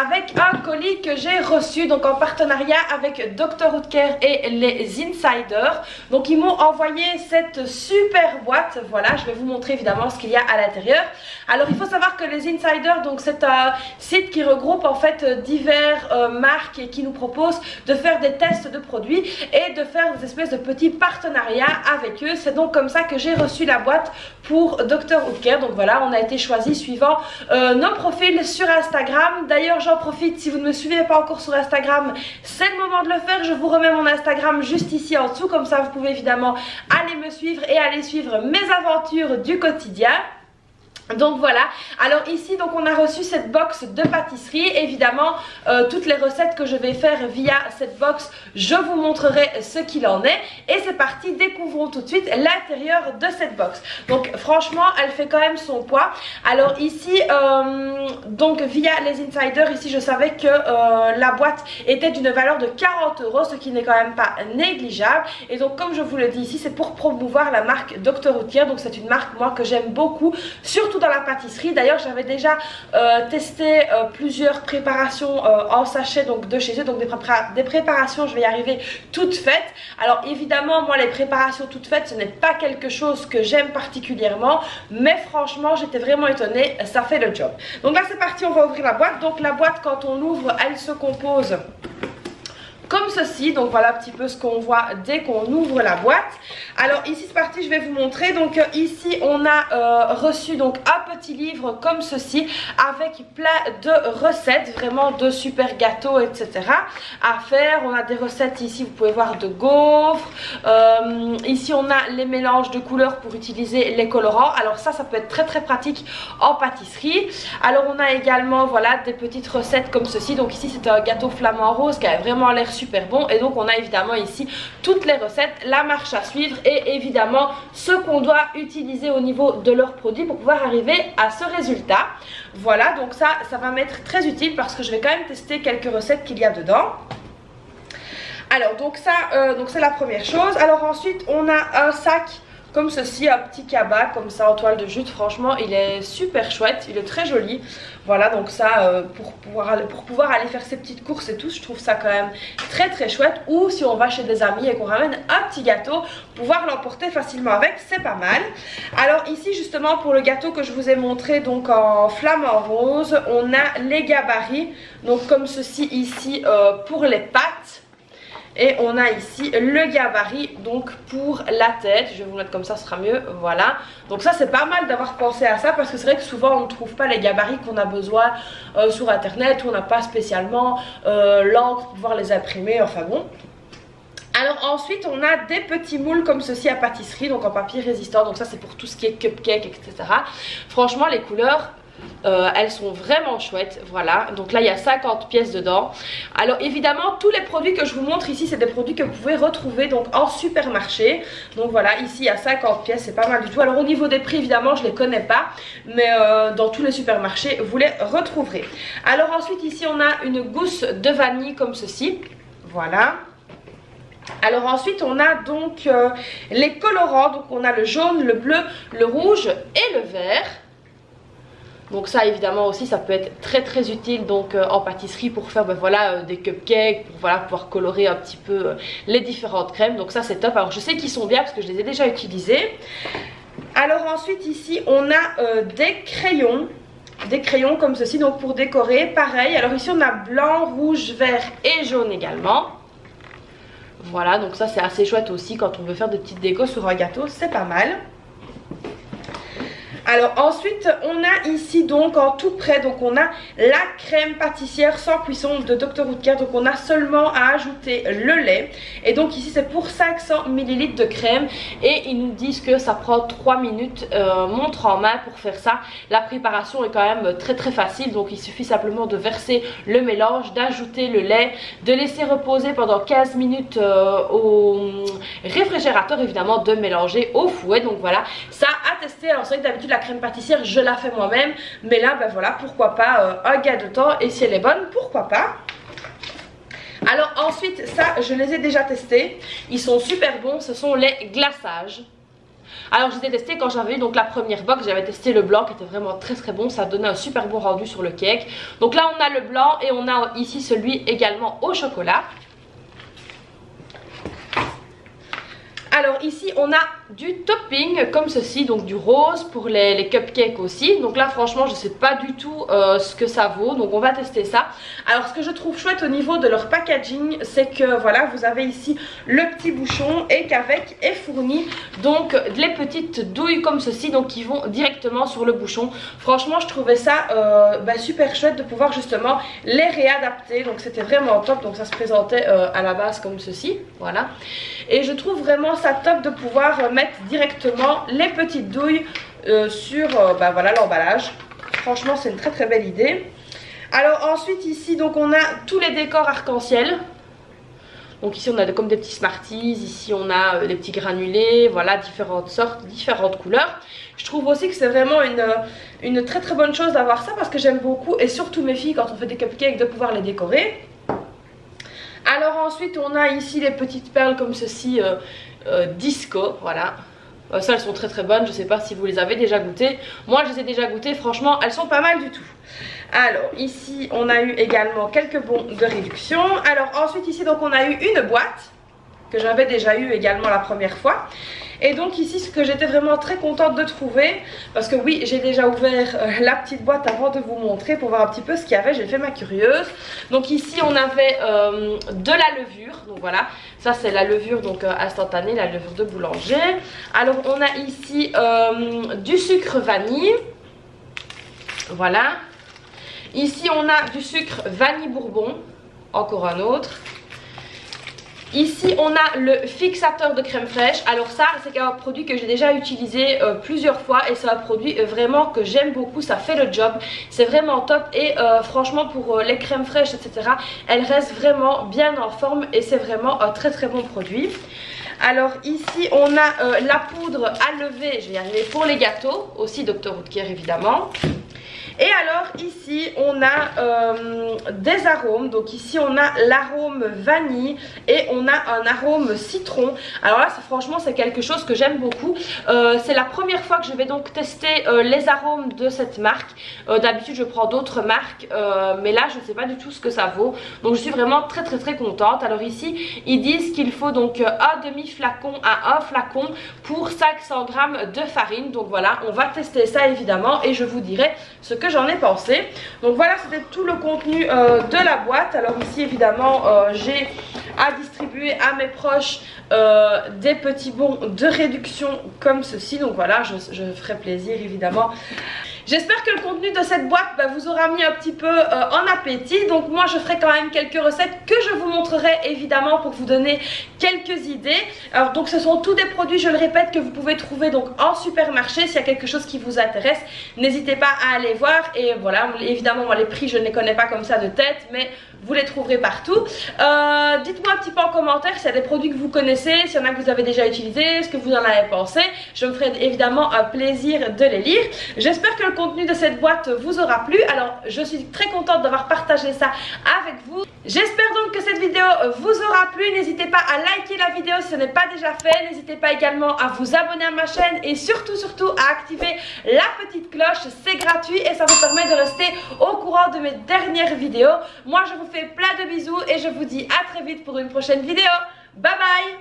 avec un colis que j'ai reçu donc en partenariat avec Dr Oetker et les Insiders. Donc ils m'ont envoyé cette super boîte. Voilà, je vais vous montrer évidemment ce qu'il y a à l'intérieur. Alors il faut savoir que les Insiders, donc c'est un site qui regroupe en fait divers marques et qui nous propose de faire des tests de produits et de faire des espèces de petits partenariats avec eux. C'est donc comme ça que j'ai reçu la boîte pour Dr Oetker. Donc voilà, on a été choisi suivant nos profils sur Instagram. D'ailleurs j'en profite, si vous ne me suivez pas encore sur Instagram, c'est le moment de le faire. Je vous remets mon Instagram juste ici en dessous, comme ça vous pouvez évidemment aller me suivre et aller suivre mes aventures du quotidien. Donc voilà, alors ici donc on a reçu cette box de pâtisserie. Évidemment toutes les recettes que je vais faire via cette box, je vous montrerai ce qu'il en est. Et c'est parti, découvrons tout de suite l'intérieur de cette box. Donc franchement elle fait quand même son poids. Alors ici donc via les Insiders, ici je savais que la boîte était d'une valeur de 40 €, ce qui n'est quand même pas négligeable. Et donc comme je vous le dis ici, c'est pour promouvoir la marque Dr Oetker. Donc c'est une marque moi que j'aime beaucoup, surtout dans la pâtisserie. D'ailleurs j'avais déjà testé plusieurs préparations en sachet donc de chez eux, donc des préparations, je vais y arriver, toutes faites. Alors évidemment moi les préparations toutes faites ce n'est pas quelque chose que j'aime particulièrement, mais franchement j'étais vraiment étonnée, ça fait le job. Donc là c'est parti, on va ouvrir la boîte. Donc la boîte quand on l'ouvre elle se compose comme ceci. Donc voilà un petit peu ce qu'on voit dès qu'on ouvre la boîte. Alors ici c'est parti, je vais vous montrer. Donc ici on a reçu donc un petit livre comme ceci avec plein de recettes, vraiment de super gâteaux etc. à faire. On a des recettes ici, vous pouvez voir, de gaufres. Ici on a les mélanges de couleurs pour utiliser les colorants. Alors ça peut être très pratique en pâtisserie. Alors on a également voilà des petites recettes comme ceci. Donc ici c'est un gâteau flamant rose qui a vraiment l'air super bon. Et donc on a évidemment ici toutes les recettes, la marche à suivre et évidemment ce qu'on doit utiliser au niveau de leurs produits pour pouvoir arriver à ce résultat. Voilà, donc ça va m'être très utile parce que je vais quand même tester quelques recettes qu'il y a dedans. Alors donc ça donc c'est la première chose. Alors ensuite on a un sac comme ceci, un petit cabas comme ça en toile de jute. Franchement il est super chouette, il est très joli. Voilà, donc ça pour pouvoir aller faire ses petites courses et tout, je trouve ça quand même très chouette. Ou si on va chez des amis et qu'on ramène un petit gâteau, pouvoir l'emporter facilement avec, c'est pas mal. Alors ici justement pour le gâteau que je vous ai montré donc en flamant rose, on a les gabarits, donc comme ceci ici pour les pâtes. Et on a ici le gabarit donc pour la tête. Je vais vous mettre comme ça, ce sera mieux. Voilà. Donc ça c'est pas mal d'avoir pensé à ça, parce que c'est vrai que souvent on ne trouve pas les gabarits qu'on a besoin sur internet, ou on n'a pas spécialement l'encre pour pouvoir les imprimer. Enfin bon. Alors ensuite on a des petits moules comme ceci à pâtisserie, donc en papier résistant. Donc ça c'est pour tout ce qui est cupcake etc. Franchement les couleurs elles sont vraiment chouettes. Voilà, donc là il y a 50 pièces dedans. Alors évidemment tous les produits que je vous montre ici c'est des produits que vous pouvez retrouver donc en supermarché. Donc voilà, ici il y a 50 pièces, c'est pas mal du tout. Alors au niveau des prix évidemment je les connais pas, mais dans tous les supermarchés vous les retrouverez. Alors ensuite ici on a une gousse de vanille comme ceci. Voilà. Alors ensuite on a donc les colorants. Donc on a le jaune, le bleu, le rouge et le vert. Donc ça évidemment aussi ça peut être très utile donc en pâtisserie pour faire voilà des cupcakes, pour voilà, pouvoir colorer un petit peu les différentes crèmes. Donc ça c'est top. Alors je sais qu'ils sont bien parce que je les ai déjà utilisés. Alors ensuite ici on a des crayons comme ceci, donc pour décorer pareil. Alors ici on a blanc, rouge, vert et jaune également. Voilà, donc ça c'est assez chouette aussi quand on veut faire des petites décos sur un gâteau, c'est pas mal. Alors ensuite on a ici donc en tout près, donc on a la crème pâtissière sans cuisson de Dr Oetker. Donc on a seulement à ajouter le lait. Et donc ici c'est pour 500 ml de crème. Et ils nous disent que ça prend 3 minutes montre en main pour faire ça. La préparation est quand même très facile. Donc il suffit simplement de verser le mélange, d'ajouter le lait, de laisser reposer pendant 15 minutes au réfrigérateur, évidemment de mélanger au fouet. Donc voilà, ça à tester. Alors c'est vrai que d'habitude la crème pâtissière je la fais moi-même, mais là ben voilà, pourquoi pas un gain de temps, et si elle est bonne pourquoi pas. Alors ensuite ça je les ai déjà testés, ils sont super bons, ce sont les glaçages. Alors je les ai testés quand j'avais eu donc la première box, j'avais testé le blanc qui était vraiment très très bon, ça donnait un super bon rendu sur le cake. Donc là on a le blanc et on a ici celui également au chocolat. Alors ici on a du topping comme ceci, donc du rose pour les cupcakes aussi. Donc là franchement je sais pas du tout ce que ça vaut, donc on va tester ça. Alors ce que je trouve chouette au niveau de leur packaging, c'est que voilà, vous avez ici le petit bouchon et qu'avec est fourni donc les petites douilles comme ceci, donc qui vont directement sur le bouchon. Franchement je trouvais ça super chouette de pouvoir justement les réadapter, donc c'était vraiment top. Donc ça se présentait à la base comme ceci, voilà. Et je trouve vraiment ça top de pouvoir mettre directement les petites douilles sur voilà, l'emballage. Franchement c'est une très très belle idée. Alors ensuite ici donc on a tous les décors arc-en-ciel. Donc ici on a comme des petits Smarties, ici on a les petits granulés, voilà, différentes sortes, différentes couleurs. Je trouve aussi que c'est vraiment une très très bonne chose d'avoir ça parce que j'aime beaucoup, et surtout mes filles quand on fait des cupcakes, de pouvoir les décorer. Alors ensuite on a ici les petites perles comme ceci, disco, voilà. Ça elles sont très très bonnes, je sais pas si vous les avez déjà goûtées. Moi je les ai déjà goûtées, franchement elles sont pas mal du tout. Alors ici on a eu également quelques bons de réduction. Alors ensuite ici donc on a eu une boîte que j'avais déjà eu également la première fois. Et donc ici ce que j'étais vraiment très contente de trouver, parce que oui j'ai déjà ouvert la petite boîte avant de vous montrer pour voir un petit peu ce qu'il y avait, j'ai fait ma curieuse. Donc ici on avait de la levure, donc voilà, ça c'est la levure donc instantanée, la levure de boulanger. Alors on a ici du sucre vanille, voilà. Ici on a du sucre vanille bourbon, encore un autre. Ici on a le fixateur de crème fraîche. Alors ça c'est un produit que j'ai déjà utilisé plusieurs fois et c'est un produit vraiment que j'aime beaucoup, ça fait le job, c'est vraiment top. Et franchement pour les crèmes fraîches etc, elles restent vraiment bien en forme et c'est vraiment un très très bon produit. Alors ici on a la poudre à lever, je vais y arriver, pour les gâteaux, aussi Dr Oetker évidemment. Et alors ici on a des arômes, donc ici on a l'arôme vanille et on a un arôme citron. Alors là franchement c'est quelque chose que j'aime beaucoup, c'est la première fois que je vais donc tester les arômes de cette marque. D'habitude je prends d'autres marques mais là je ne sais pas du tout ce que ça vaut, donc je suis vraiment très très très contente. Alors ici ils disent qu'il faut donc un demi flacon à un flacon pour 500 g de farine. Donc voilà, on va tester ça évidemment et je vous dirai ce que j'en ai pensé. Donc voilà, c'était tout le contenu de la boîte. Alors ici évidemment j'ai à distribuer à mes proches des petits bons de réduction comme ceci. Donc voilà, je ferai plaisir évidemment. J'espère que le contenu de cette boîte vous aura mis un petit peu en appétit. Donc moi je ferai quand même quelques recettes que je vous montrerai évidemment pour vous donner quelques idées. Alors donc ce sont tous des produits, je le répète, que vous pouvez trouver donc en supermarché. S'il y a quelque chose qui vous intéresse, n'hésitez pas à aller voir. Et voilà, évidemment moi les prix je ne les connais pas comme ça de tête, mais vous les trouverez partout. Dites-moi un petit peu en commentaire s'il y a des produits que vous connaissez, s'il y en a que vous avez déjà utilisés, ce que vous en avez pensé. Je me ferai évidemment un plaisir de les lire. J'espère que le contenu de cette boîte vous aura plu. Alors je suis très contente d'avoir partagé ça avec vous. J'espère donc que cette vidéo vous aura plu. N'hésitez pas à liker la vidéo si ce n'est pas déjà fait. N'hésitez pas également à vous abonner à ma chaîne et surtout à activer la petite cloche. C'est gratuit et ça vous permet de rester au courant de mes dernières vidéos. Moi je vous fais plein de bisous et je vous dis à très vite pour une prochaine vidéo. Bye bye.